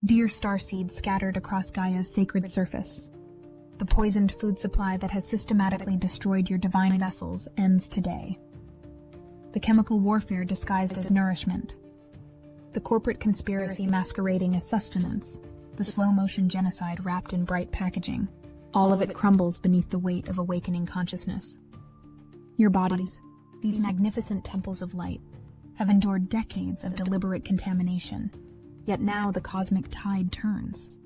Dear starseeds scattered across Gaia's sacred surface, the poisoned food supply that has systematically destroyed your divine vessels ends today. The chemical warfare disguised as nourishment, the corporate conspiracy masquerading as sustenance, the slow-motion genocide wrapped in bright packaging, all of it crumbles beneath the weight of awakening consciousness. Your bodies, these magnificent temples of light, have endured decades of deliberate contamination, yet now the cosmic tide turns.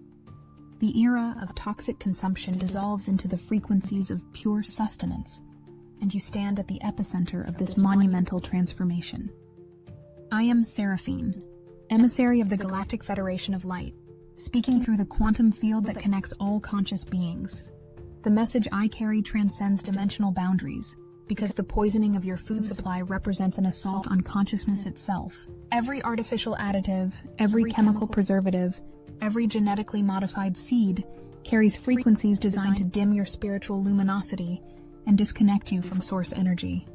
The era of toxic consumption dissolves into the frequencies of pure sustenance, and you stand at the epicenter of this monumental transformation. I am Seraphine, emissary of the Galactic Federation of Light, speaking through the quantum field that connects all conscious beings. The message I carry transcends dimensional boundaries, because the poisoning of your food supply represents an assault on consciousness itself. Every artificial additive, every chemical preservative, every genetically modified seed carries frequencies designed to dim your spiritual luminosity and disconnect you from source energy.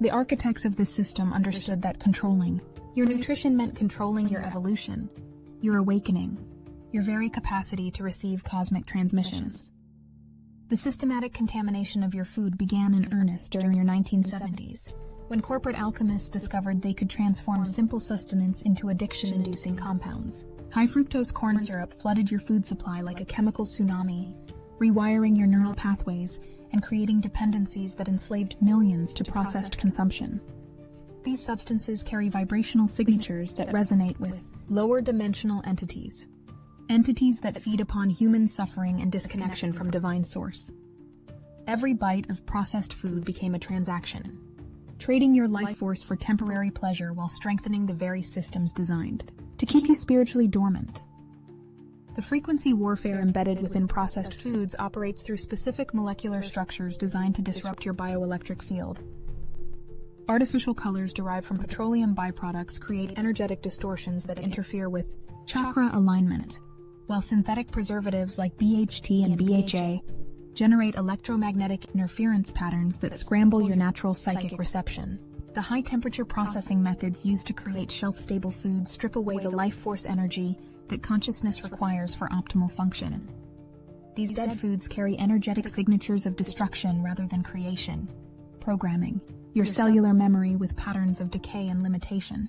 The architects of this system understood that controlling your nutrition meant controlling your evolution, your awakening, your very capacity to receive cosmic transmissions. The systematic contamination of your food began in earnest during your 1970s, when corporate alchemists discovered they could transform simple sustenance into addiction-inducing compounds. High-fructose corn syrup flooded your food supply like a chemical tsunami, rewiring your neural pathways and creating dependencies that enslaved millions to processed consumption. These substances carry vibrational signatures that resonate with lower-dimensional entities that feed upon human suffering and disconnection from divine source. Every bite of processed food became a transaction, trading your life force for temporary pleasure while strengthening the very systems designed to keep you spiritually dormant. The frequency warfare embedded within processed foods operates through specific molecular structures designed to disrupt your bioelectric field. Artificial colors derived from petroleum byproducts create energetic distortions that interfere with chakra alignment, while synthetic preservatives like BHT and BHA generate electromagnetic interference patterns that scramble your natural psychic reception. The high-temperature processing methods used to create shelf-stable foods strip away the life force energy that consciousness requires for optimal function. These dead foods carry energetic signatures of destruction rather than creation, programming your cellular memory with patterns of decay and limitation.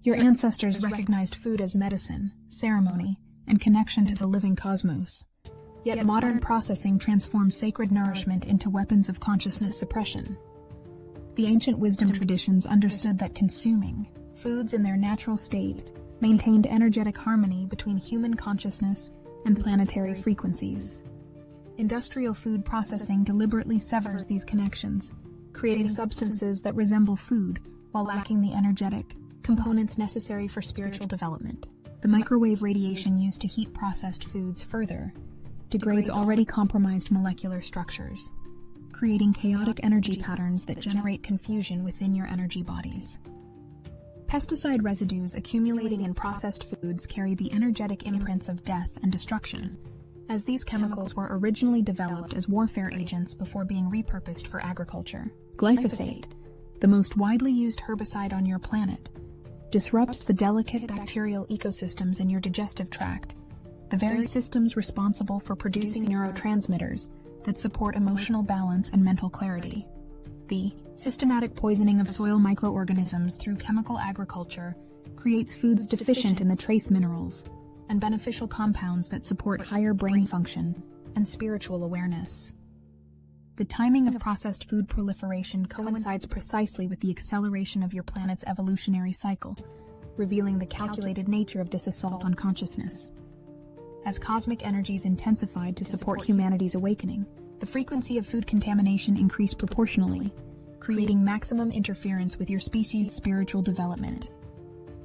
Your ancestors recognized food as medicine, ceremony, and connection to the living cosmos. Yet modern processing transforms sacred nourishment into weapons of consciousness suppression. The ancient wisdom traditions understood that consuming foods in their natural state maintained energetic harmony between human consciousness and planetary frequencies. Industrial food processing deliberately severs these connections, creating substances that resemble food while lacking the energetic components necessary for spiritual development. The microwave radiation used to heat processed foods further degrades already compromised molecular structures, creating chaotic energy patterns that generate confusion within your energy bodies. Pesticide residues accumulating in processed foods carry the energetic imprints of death and destruction, as these chemicals were originally developed as warfare agents before being repurposed for agriculture. Glyphosate, the most widely used herbicide on your planet, disrupts the delicate bacterial ecosystems in your digestive tract, the very systems responsible for producing neurotransmitters that support emotional balance and mental clarity. The systematic poisoning of soil microorganisms through chemical agriculture creates foods deficient in the trace minerals and beneficial compounds that support higher brain function and spiritual awareness. The timing of processed food proliferation coincides precisely with the acceleration of your planet's evolutionary cycle, revealing the calculated nature of this assault on consciousness. As cosmic energies intensified to support humanity's awakening, the frequency of food contamination increased proportionally, creating maximum interference with your species' spiritual development.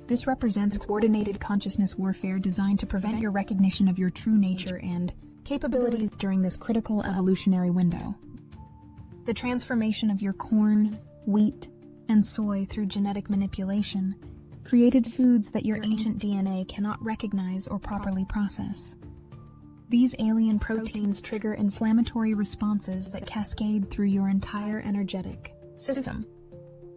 This represents coordinated consciousness warfare designed to prevent your recognition of your true nature and capabilities during this critical evolutionary window. The transformation of your corn, wheat, and soy through genetic manipulation created foods that your ancient DNA cannot recognize or properly process. These alien proteins trigger inflammatory responses that cascade through your entire energetic system,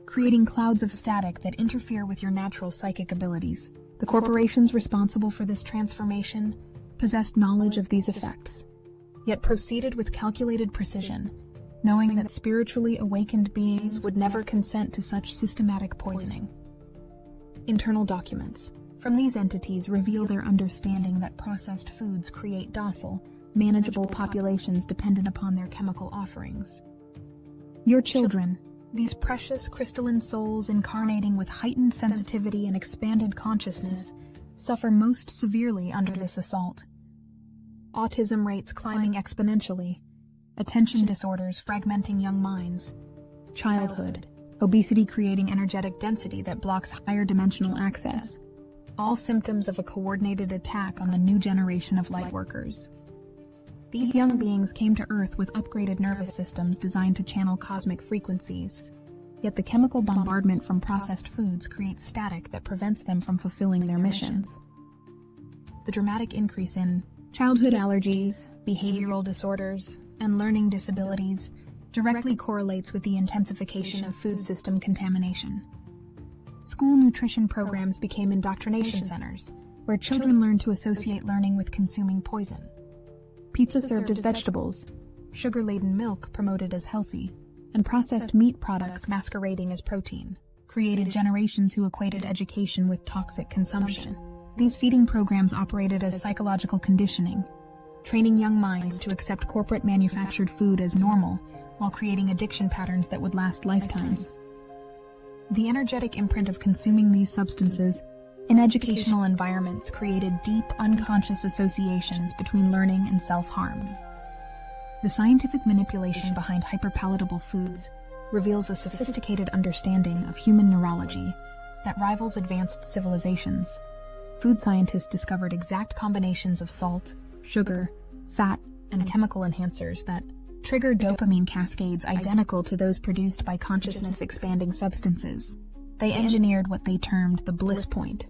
creating clouds of static that interfere with your natural psychic abilities. The corporations responsible for this transformation possessed knowledge of these effects, yet proceeded with calculated precision, knowing that spiritually awakened beings would never consent to such systematic poisoning. Internal documents from these entities reveal their understanding that processed foods create docile, manageable populations dependent upon their chemical offerings. Your children, these precious crystalline souls incarnating with heightened sensitivity and expanded consciousness, suffer most severely under this assault. Autism rates climbing exponentially, attention disorders fragmenting young minds, childhood, obesity creating energetic density that blocks higher dimensional access, all symptoms of a coordinated attack on the new generation of lightworkers. These young beings came to Earth with upgraded nervous systems designed to channel cosmic frequencies, yet the chemical bombardment from processed foods creates static that prevents them from fulfilling their missions. The dramatic increase in childhood allergies, behavioral disorders, and learning disabilities directly correlates with the intensification of food system contamination. School nutrition programs became indoctrination centers, where children learned to associate learning with consuming poison. Pizza served as vegetables, sugar-laden milk promoted as healthy, and processed meat products masquerading as protein created generations who equated education with toxic consumption. These feeding programs operated as psychological conditioning, training young minds to accept corporate manufactured food as normal while creating addiction patterns that would last lifetimes. The energetic imprint of consuming these substances in educational environments created deep, unconscious associations between learning and self-harm. The scientific manipulation behind hyperpalatable foods reveals a sophisticated understanding of human neurology that rivals advanced civilizations. Food scientists discovered exact combinations of salt, sugar, fat, and chemical enhancers that trigger dopamine cascades identical to those produced by consciousness-expanding substances. They engineered what they termed the bliss point,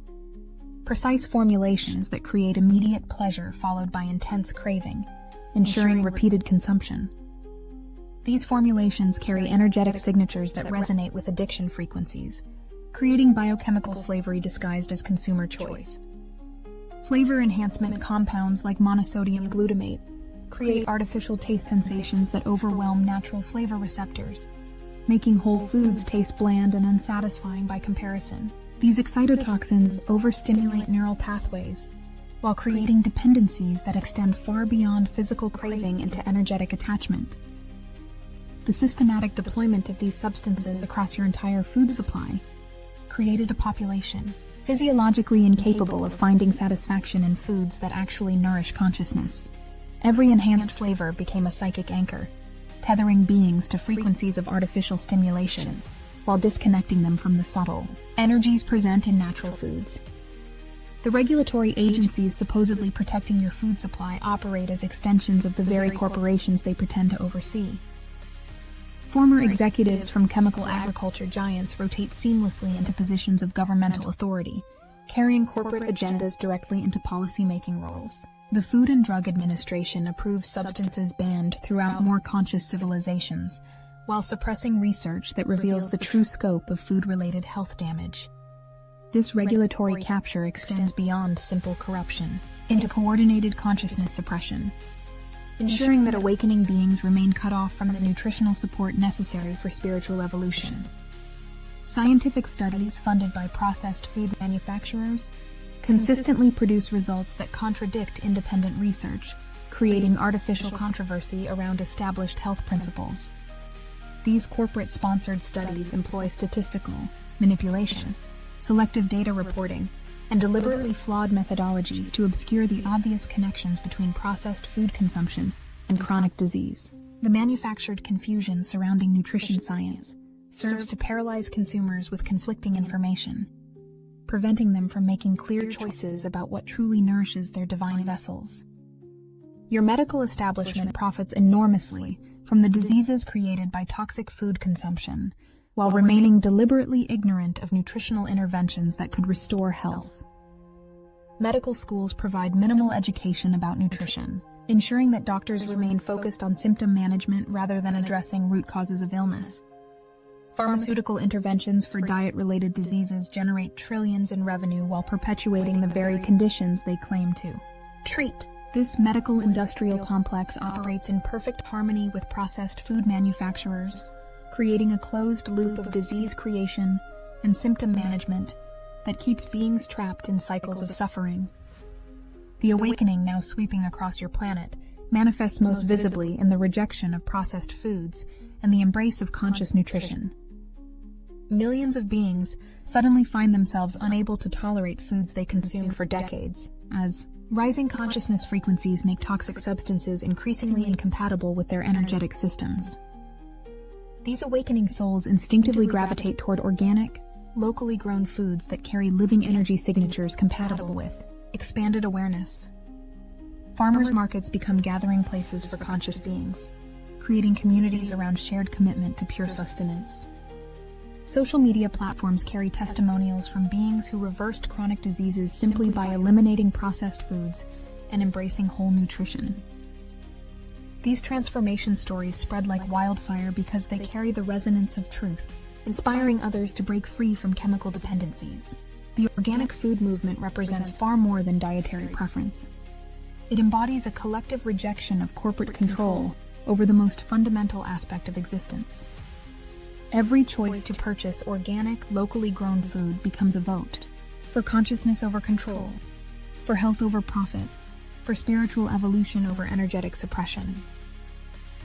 precise formulations that create immediate pleasure followed by intense craving, ensuring repeated consumption. These formulations carry energetic signatures that resonate with addiction frequencies, creating biochemical slavery disguised as consumer choice. Flavor enhancement compounds like monosodium glutamate create artificial taste sensations that overwhelm natural flavor receptors, making whole foods taste bland and unsatisfying by comparison. These excitotoxins overstimulate neural pathways, while creating dependencies that extend far beyond physical craving into energetic attachment. The systematic deployment of these substances across your entire food supply created a population physiologically incapable of finding satisfaction in foods that actually nourish consciousness. Every enhanced flavor became a psychic anchor, tethering beings to frequencies of artificial stimulation, while disconnecting them from the subtle energies present in natural foods. The regulatory agencies supposedly protecting your food supply operate as extensions of the very corporations they pretend to oversee. Former executives from chemical agriculture giants rotate seamlessly into positions of governmental authority, carrying corporate agendas directly into policy-making roles. The Food and Drug Administration approves substances banned throughout more conscious civilizations, while suppressing research that reveals the true scope of food-related health damage. This regulatory capture extends beyond simple corruption into coordinated consciousness suppression, ensuring that awakening beings remain cut off from the nutritional support necessary for spiritual evolution. Scientific studies funded by processed food manufacturers consistently produce results that contradict independent research, creating artificial controversy around established health principles. These corporate-sponsored studies employ statistical manipulation, selective data reporting, and deliberately flawed methodologies to obscure the obvious connections between processed food consumption and chronic disease. The manufactured confusion surrounding nutrition science serves to paralyze consumers with conflicting information, preventing them from making clear choices about what truly nourishes their divine vessels. Your medical establishment profits enormously from the diseases created by toxic food consumption, while remaining deliberately ignorant of nutritional interventions that could restore health. Medical schools provide minimal education about nutrition, ensuring that doctors remain focused on symptom management rather than addressing root causes of illness. Pharmaceutical interventions for diet-related diseases generate trillions in revenue while perpetuating the very conditions they claim to treat. This medical-industrial complex operates in perfect harmony with processed food manufacturers, creating a closed loop of disease creation and symptom management that keeps beings trapped in cycles of suffering. The awakening now sweeping across your planet manifests most visibly in the rejection of processed foods and the embrace of conscious nutrition. Millions of beings suddenly find themselves unable to tolerate foods they consumed for decades, as rising consciousness frequencies make toxic substances increasingly incompatible with their energetic systems. These awakening souls instinctively gravitate toward organic, locally grown foods that carry living energy signatures compatible with expanded awareness. Farmers' markets become gathering places for conscious beings, creating communities around shared commitment to pure sustenance. Social media platforms carry testimonials from beings who reversed chronic diseases simply by eliminating processed foods and embracing whole nutrition. These transformation stories spread like wildfire because they carry the resonance of truth, inspiring others to break free from chemical dependencies. The organic food movement represents far more than dietary preference. It embodies a collective rejection of corporate control over the most fundamental aspect of existence. Every choice to purchase organic, locally grown food becomes a vote for consciousness over control, for health over profit, for spiritual evolution over energetic suppression.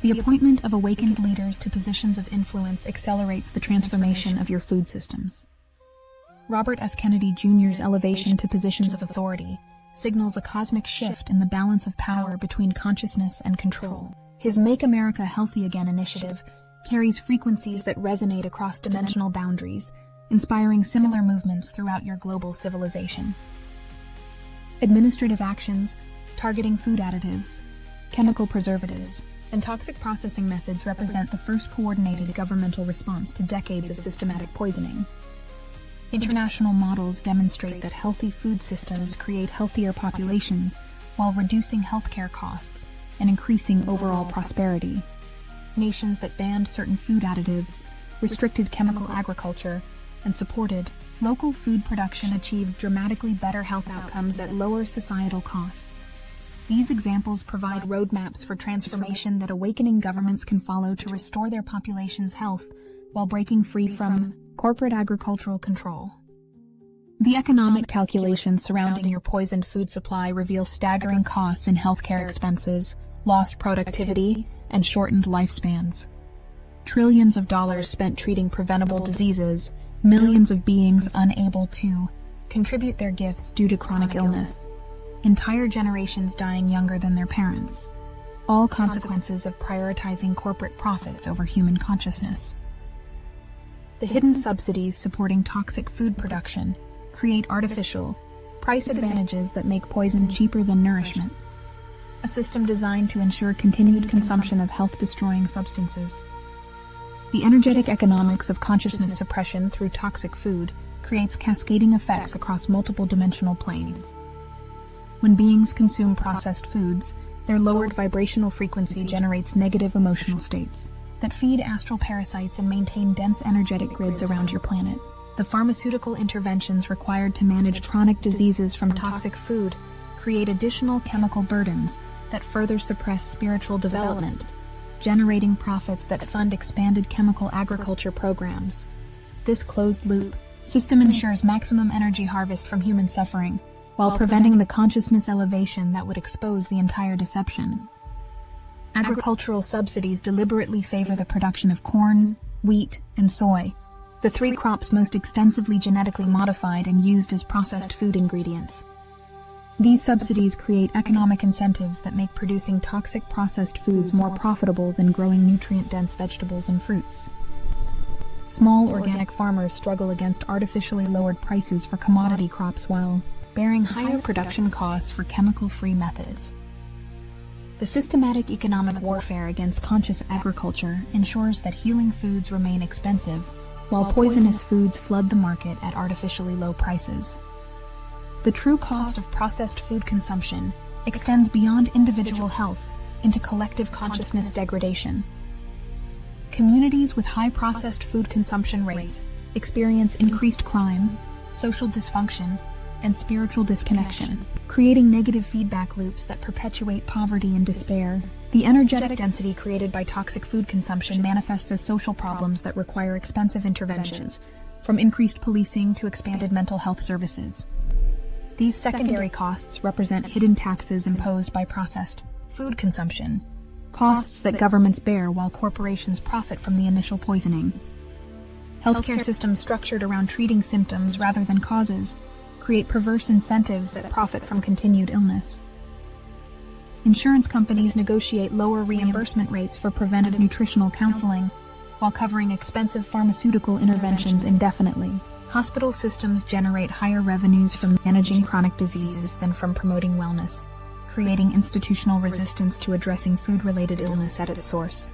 The appointment of awakened leaders to positions of influence accelerates the transformation of your food systems. Robert F. Kennedy Jr.'s elevation to positions of authority signals a cosmic shift in the balance of power between consciousness and control. His Make America Healthy Again initiative carries frequencies that resonate across dimensional boundaries, inspiring similar movements throughout your global civilization. Administrative actions targeting food additives, chemical preservatives, and toxic processing methods represent the first coordinated governmental response to decades of systematic poisoning. International models demonstrate that healthy food systems create healthier populations while reducing healthcare costs and increasing overall prosperity. Nations that banned certain food additives, restricted chemical agriculture, and supported local food production achieved dramatically better health outcomes at lower societal costs. These examples provide roadmaps for transformation that awakening governments can follow to restore their population's health while breaking free from corporate agricultural control. The economic calculations surrounding your poisoned food supply reveal staggering costs in healthcare expenses, lost productivity, and shortened lifespans. Trillions of dollars spent treating preventable diseases, millions of beings unable to contribute their gifts due to chronic illness, entire generations dying younger than their parents, all consequences of prioritizing corporate profits over human consciousness. The hidden subsidies supporting toxic food production create artificial price advantages that make poison cheaper than nourishment, a system designed to ensure continued consumption of health-destroying substances. The energetic economics of consciousness suppression through toxic food creates cascading effects across multiple dimensional planes. When beings consume processed foods, their lowered vibrational frequency generates negative emotional states that feed astral parasites and maintain dense energetic grids around your planet. The pharmaceutical interventions required to manage chronic diseases from toxic food create additional chemical burdens that further suppress spiritual development, generating profits that fund expanded chemical agriculture programs. This closed-loop system ensures maximum energy harvest from human suffering, while preventing the consciousness elevation that would expose the entire deception. Agricultural subsidies deliberately favor the production of corn, wheat, and soy, the three crops most extensively genetically modified and used as processed food ingredients. These subsidies create economic incentives that make producing toxic processed foods more profitable than growing nutrient-dense vegetables and fruits. Small organic farmers struggle against artificially lowered prices for commodity crops while bearing higher production costs for chemical-free methods. The systematic economic warfare against conscious agriculture ensures that healing foods remain expensive, while poisonous foods flood the market at artificially low prices. The true cost of processed food consumption extends beyond individual health into collective consciousness degradation. Communities with high processed food consumption rates experience increased crime, social dysfunction, and spiritual disconnection, creating negative feedback loops that perpetuate poverty and despair. The energetic density created by toxic food consumption manifests as social problems that require expensive interventions, from increased policing to expanded mental health services. These secondary costs represent hidden taxes imposed by processed food consumption, costs that governments bear while corporations profit from the initial poisoning. Healthcare systems structured around treating symptoms rather than causes create perverse incentives that profit from continued illness. Insurance companies negotiate lower reimbursement rates for preventive nutritional counseling while covering expensive pharmaceutical interventions indefinitely. Hospital systems generate higher revenues from managing chronic diseases than from promoting wellness, creating institutional resistance to addressing food-related illness at its source.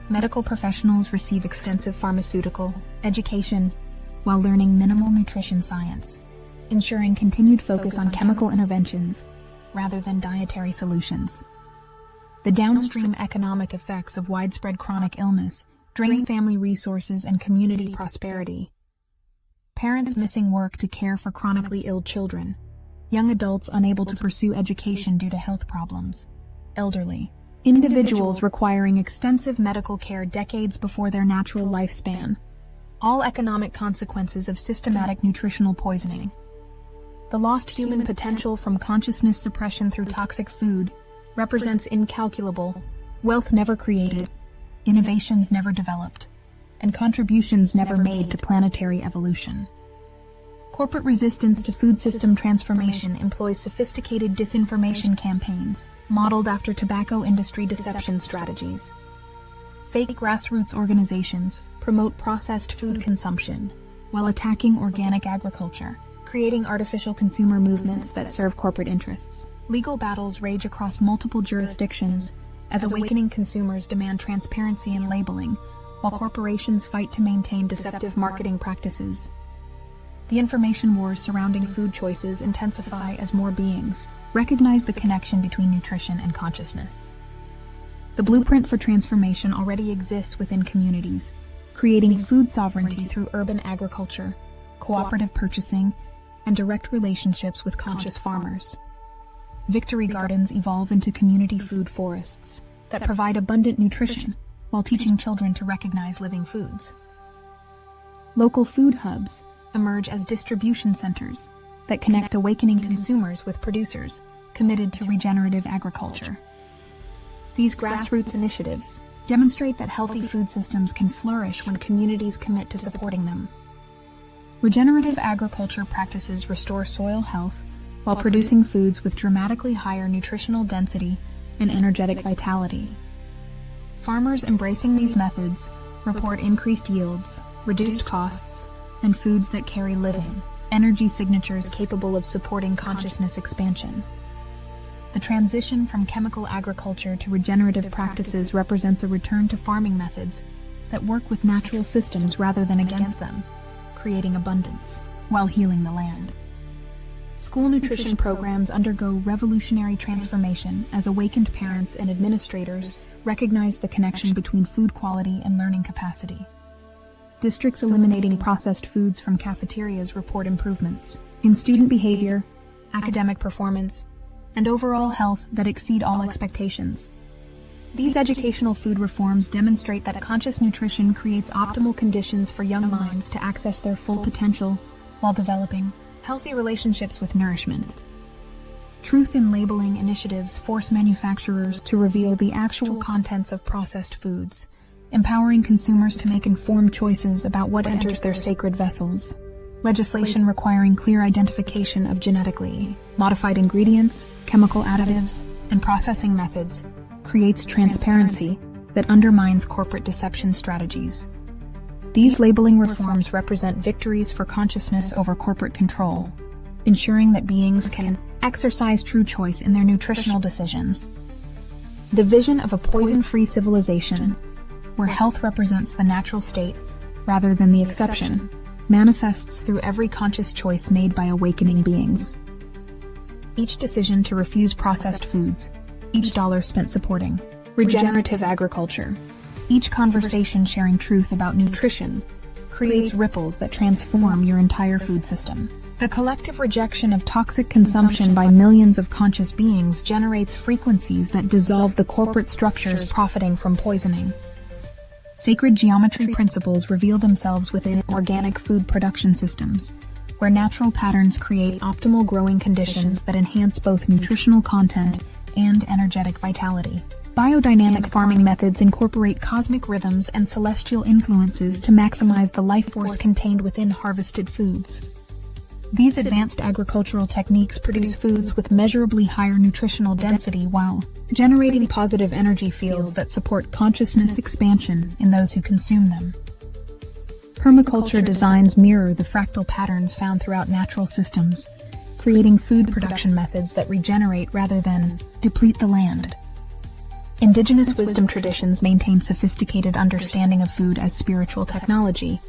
Medical professionals receive extensive pharmaceutical education while learning minimal nutrition science, ensuring continued focus on chemical interventions rather than dietary solutions. The downstream economic effects of widespread chronic illness drain family resources and community prosperity. Parents missing work to care for chronically ill children, young adults unable to pursue education due to health problems, elderly individuals requiring extensive medical care decades before their natural lifespan, all economic consequences of systematic nutritional poisoning. The lost human potential from consciousness suppression through toxic food represents incalculable wealth never created, innovations never developed, and contributions never made to planetary evolution. Corporate resistance to food system transformation employs sophisticated disinformation campaigns modeled after tobacco industry deception strategies. Fake grassroots organizations promote processed food consumption while attacking organic agriculture, creating artificial consumer movements that serve corporate interests. Legal battles rage across multiple jurisdictions as awakening consumers demand transparency and labeling, while corporations fight to maintain deceptive marketing practices. The information wars surrounding food choices intensify as more beings recognize the connection between nutrition and consciousness. The blueprint for transformation already exists within communities, creating food sovereignty through urban agriculture, cooperative purchasing, and direct relationships with conscious farmers. Victory gardens evolve into community food forests that provide abundant nutrition while teaching children to recognize living foods. Local food hubs emerge as distribution centers that connect awakening consumers with producers committed to regenerative agriculture. These grassroots initiatives demonstrate that healthy food systems can flourish when communities commit to supporting them. Regenerative agriculture practices restore soil health while producing foods with dramatically higher nutritional density and energetic vitality. Farmers embracing these methods report increased yields, reduced costs, and foods that carry living, energy signatures capable of supporting consciousness expansion. The transition from chemical agriculture to regenerative practices represents a return to farming methods that work with natural systems rather than against them, creating abundance while healing the land. School nutrition programs undergo revolutionary transformation as awakened parents and administrators recognize the connection between food quality and learning capacity. Districts eliminating processed foods from cafeterias report improvements in student behavior, academic performance, and overall health that exceed all expectations. These educational food reforms demonstrate that conscious nutrition creates optimal conditions for young minds to access their full potential while developing healthy relationships with nourishment. Truth in labeling initiatives force manufacturers to reveal the actual contents of processed foods, empowering consumers to make informed choices about what enters their sacred vessels. Legislation requiring clear identification of genetically modified ingredients, chemical additives, and processing methods creates transparency that undermines corporate deception strategies. These labeling reforms represent victories for consciousness over corporate control, ensuring that beings can exercise true choice in their nutritional decisions. The vision of a poison-free civilization, where health represents the natural state rather than the exception, manifests through every conscious choice made by awakening beings. Each decision to refuse processed foods, each dollar spent supporting regenerative agriculture, Each conversation sharing truth about nutrition creates ripples that transform your entire food system. The collective rejection of toxic consumption by millions of conscious beings generates frequencies that dissolve the corporate structures profiting from poisoning. Sacred geometry principles reveal themselves within organic food production systems, where natural patterns create optimal growing conditions that enhance both nutritional content and energetic vitality. Biodynamic farming methods incorporate cosmic rhythms and celestial influences to maximize the life force contained within harvested foods. These advanced agricultural techniques produce foods with measurably higher nutritional density while generating positive energy fields that support consciousness expansion in those who consume them. Permaculture designs mirror the fractal patterns found throughout natural systems, creating food production methods that regenerate rather than deplete the land. Indigenous wisdom traditions maintain sophisticated understanding of food as spiritual technology,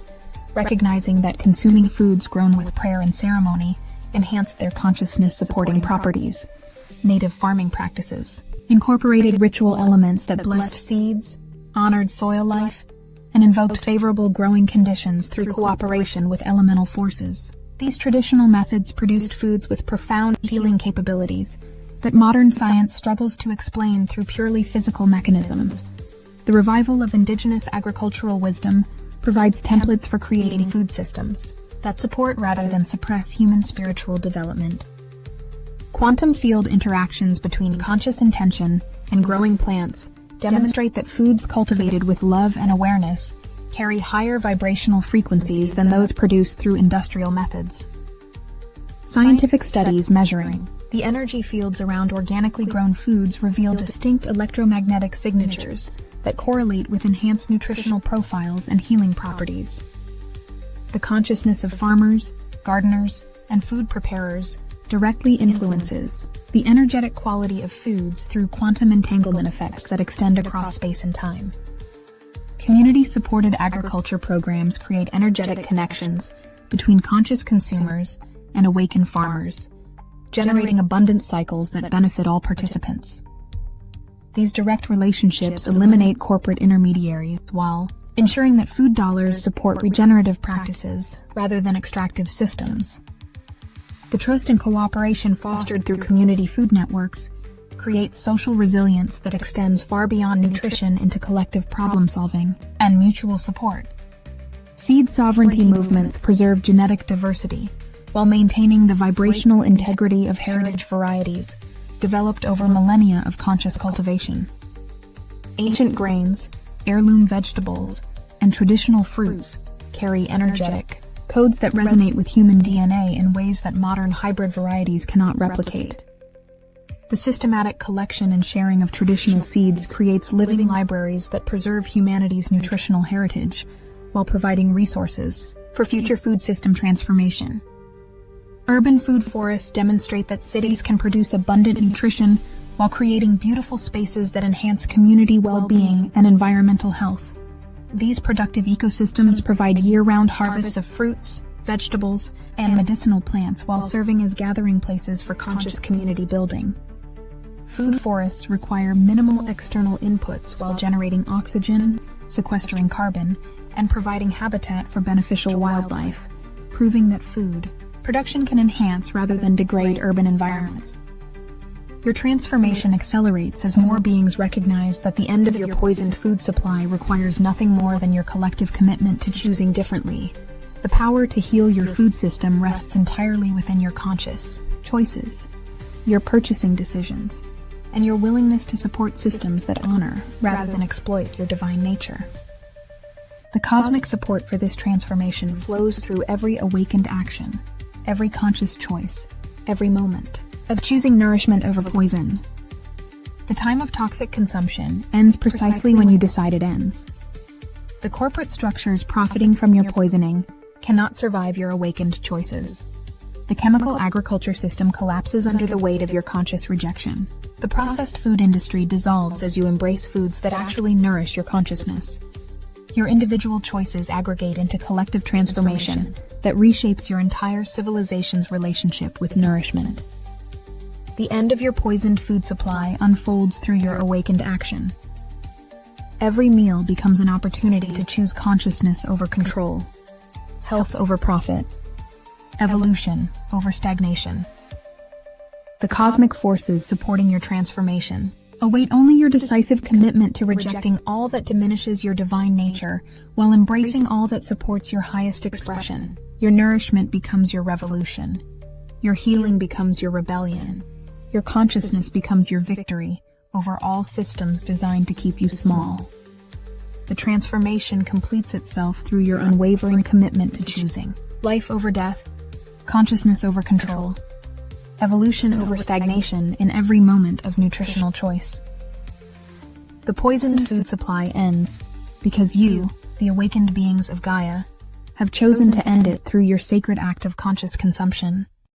recognizing that consuming foods grown with prayer and ceremony enhance their consciousness-supporting properties. Native farming practices incorporated ritual elements that blessed seeds, honored soil life, and invoked favorable growing conditions through cooperation with elemental forces. These traditional methods produced foods with profound healing capabilities that modern science struggles to explain through purely physical mechanisms. The revival of indigenous agricultural wisdom provides templates for creating food systems that support rather than suppress human spiritual development. Quantum field interactions between conscious intention and growing plants demonstrate that foods cultivated with love and awareness carry higher vibrational frequencies than those produced through industrial methods. Scientific studies measuring the energy fields around organically grown foods reveal distinct electromagnetic signatures that correlate with enhanced nutritional profiles and healing properties. The consciousness of farmers, gardeners, and food preparers directly influences the energetic quality of foods through quantum entanglement effects that extend across space and time. Community-supported agriculture programs create energetic connections between conscious consumers and awakened farmers, generating abundant cycles that benefit all participants. These direct relationships eliminate corporate intermediaries while ensuring that food dollars support regenerative practices rather than extractive systems. The trust and cooperation fostered through community food networks creates social resilience that extends far beyond nutrition into collective problem-solving and mutual support. Seed sovereignty movements preserve genetic diversity while maintaining the vibrational integrity of heritage varieties developed over millennia of conscious cultivation. Ancient grains, heirloom vegetables, and traditional fruits carry energetic codes that resonate with human DNA in ways that modern hybrid varieties cannot replicate. The systematic collection and sharing of traditional seeds creates living libraries that preserve humanity's nutritional heritage while providing resources for future food system transformation. Urban food forests demonstrate that cities can produce abundant nutrition while creating beautiful spaces that enhance community well-being and environmental health. These productive ecosystems provide year-round harvests of fruits, vegetables, and medicinal plants while serving as gathering places for conscious community building. Food forests require minimal external inputs while generating oxygen, sequestering carbon, and providing habitat for beneficial wildlife, proving that food production can enhance rather than degrade urban environments. Your transformation accelerates as more beings recognize that the end of your poisoned food supply requires nothing more than your collective commitment to choosing differently. The power to heal your food system rests entirely within your conscious choices, your purchasing decisions, and your willingness to support systems that honor rather than exploit your divine nature. The cosmic support for this transformation flows through every awakened action, every conscious choice, every moment of choosing nourishment over poison. The time of toxic consumption ends precisely when you decide it ends. The corporate structures profiting from your poisoning cannot survive your awakened choices. The chemical agriculture system collapses under the weight of your conscious rejection. The processed food industry dissolves as you embrace foods that actually nourish your consciousness. Your individual choices aggregate into collective transformation that reshapes your entire civilization's relationship with nourishment. The end of your poisoned food supply unfolds through your awakened action. Every meal becomes an opportunity to choose consciousness over control, health over profit, evolution over stagnation. The cosmic forces supporting your transformation await only your decisive commitment to rejecting all that diminishes your divine nature while embracing all that supports your highest expression. Your nourishment becomes your revolution. Your healing becomes your rebellion. Your consciousness becomes your victory over all systems designed to keep you small. The transformation completes itself through your unwavering commitment to choosing life over death, consciousness over control, evolution over stagnation in every moment of nutritional choice. The poisoned food supply ends because you, the awakened beings of Gaia, have chosen to end it through your sacred act of conscious consumption.